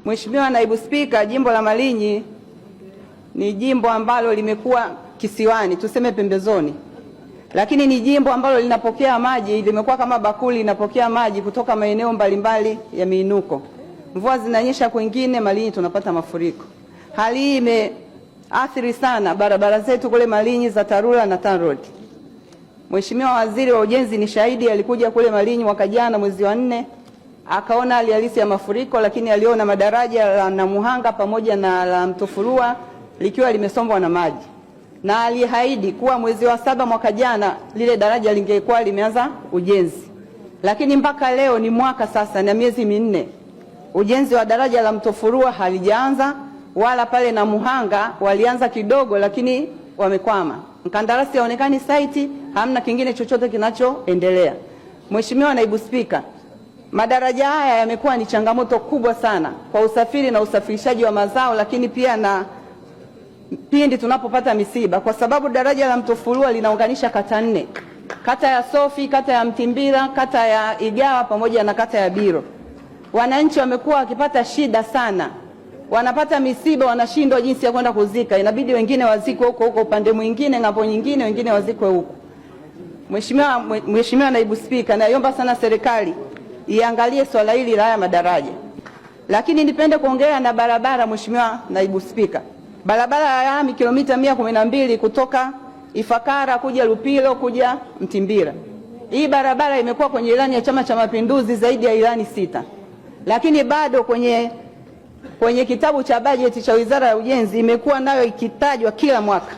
Mheshimiwa Naibu Spika, jimbo la Malinyi ni jimbo ambalo limekuwa kisiwani, tuseme pembezoni, lakini ni jimbo ambalo linapokea maji, limekuwa kama bakuli linapokea maji kutoka maeneo mbalimbali ya miinuko. Mvua zinanyesha kwingine, Malinyi tunapata mafuriko. Hali hii imeathiri sana barabara zetu kule Malinyi za TARURA na TANROADS. Mheshimiwa Waziri wa Ujenzi ni shahidi, alikuja kule Malinyi mwaka jana mwezi wa 4, akaona hali halisi ya mafuriko, lakini aliona madaraja la Namuhanga pamoja na la Mtofurua likiwa limesombwa na maji. Na aliahidi kuwa mwezi wa 7 mwaka jana lile daraja lingekuwa limeanza ujenzi. Lakini mpaka leo ni mwaka sasa na miezi 4. Ujenzi wa daraja la Mtofurua halijaanza, wala pale Namuhanga walianza kidogo lakini wamekwama. Mkandarasi haonekani site, hamna kingine chochote kinachoendelea. Mheshimiwa Naibu Spika, madaraja haya yamekuwa ni changamoto kubwa sana kwa usafiri na usafirishaji wa mazao, lakini pia na pindi tunapopata misiba, kwa sababu daraja la Mtofurua linaunganisha kata 4. Kata ya Sofi, kata ya Mtimbira, kata ya Igawa pamoja na kata ya Biro. Wananchi wamekuwa wakipata shida sana. Wanapata misiba, wanashindwa jinsi ya kwenda kuzika. Inabidi wazikwe huko upande mwingine, ng'ambo nyingine, wengine wazikwe huko. Mheshimiwa Naibu Spika, naomba sana serikali iangalie swala hili la haya madaraja. Lakini nipende kuongea na barabara. Mheshimiwa Naibu Spika, barabara ya lami kilomita 112 kutoka Ifakara kuja Lupilo kuja Mtimbira. Hii barabara imekuwa kwenye ilani ya Chama cha Mapinduzi zaidi ya ilani 6. Lakini bado kwenye kitabu cha bajeti cha Wizara ya Ujenzi imekuwa nayo ikitajwa kila mwaka.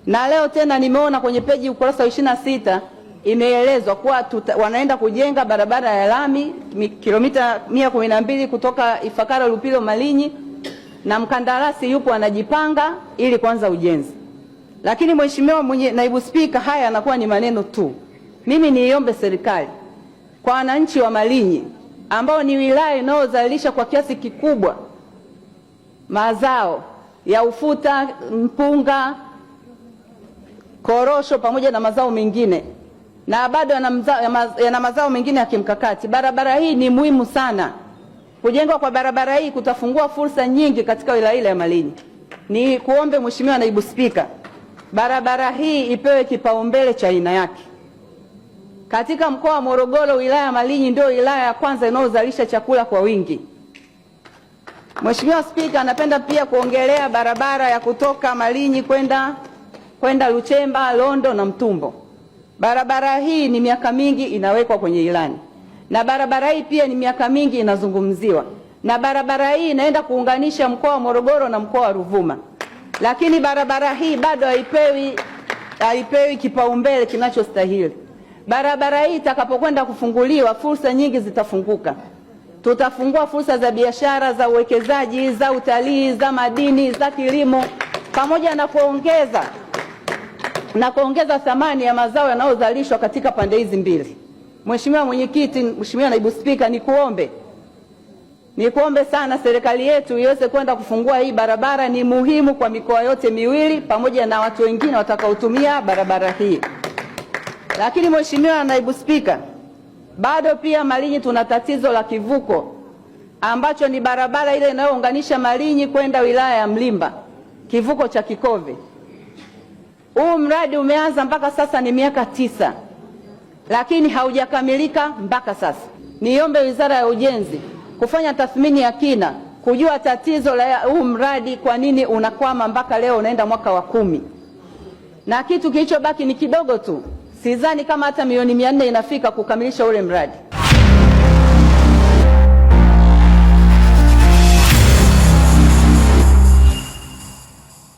Na leo tena nimeona kwenye peji ukurasa wa 26 imeelezwa kuwa wanaenda kujenga barabara ya lami kilomita 112 kutoka Ifakara Lupilo Malinyi, na mkandarasi yupo anajipanga ili kuanza ujenzi. Lakini Mheshimiwa Naibu Spika, haya yanakuwa ni maneno tu. Mimi niombe serikali kwa wananchi wa Malinyi ambao ni wilaya inayozalisha kwa kiasi kikubwa mazao ya ufuta, mpunga, korosho pamoja na mazao mengine, na bado yana mazao mengine ya kimkakati. Barabara hii ni muhimu sana. Kujengwa kwa barabara hii kutafungua fursa nyingi katika wilaya ile ya Malinyi. Ni kuombe Mheshimiwa Naibu Spika, barabara hii ipewe kipaumbele cha aina yake. Katika mkoa wa Morogoro, wilaya ya Malinyi ndio wilaya ya kwanza inayozalisha chakula kwa wingi. Mheshimiwa Spika, napenda pia kuongelea barabara ya kutoka Malinyi kwenda Luchemba, Londo na Mtumbo. Barabara hii ni miaka mingi inawekwa kwenye ilani. Na barabara hii pia ni miaka mingi inazungumziwa. Na barabara hii inaenda kuunganisha mkoa wa Morogoro na mkoa wa Ruvuma. Lakini barabara hii bado haipewi kipaumbele kinachostahili. Barabara hii itakapokwenda kufunguliwa, fursa nyingi zitafunguka. Tutafungua fursa za biashara, za uwekezaji, za utalii, za madini, za kilimo, pamoja na kuongeza thamani ya mazao yanayozalishwa katika pande hizi mbili. Mheshimiwa Mwenyekiti, Mheshimiwa Naibu Spika, nikuombe sana serikali yetu iweze kwenda kufungua hii barabara. Ni muhimu kwa mikoa yote miwili pamoja na watu wengine watakaotumia barabara hii. Lakini Mheshimiwa Naibu Spika, bado pia Malinyi tuna tatizo la kivuko ambacho ni barabara ile inayounganisha Malinyi kwenda wilaya ya Mlimba, kivuko cha Kikove. Huu mradi umeanza mpaka sasa ni miaka 9, lakini haujakamilika mpaka sasa. Niombe Wizara ya Ujenzi kufanya tathmini ya kina, kujua tatizo la huu mradi, kwa nini unakwama mpaka leo unaenda mwaka wa 10. Na kitu kilichobaki ni kidogo tu. Sidhani kama hata milioni 400 inafika kukamilisha ule mradi.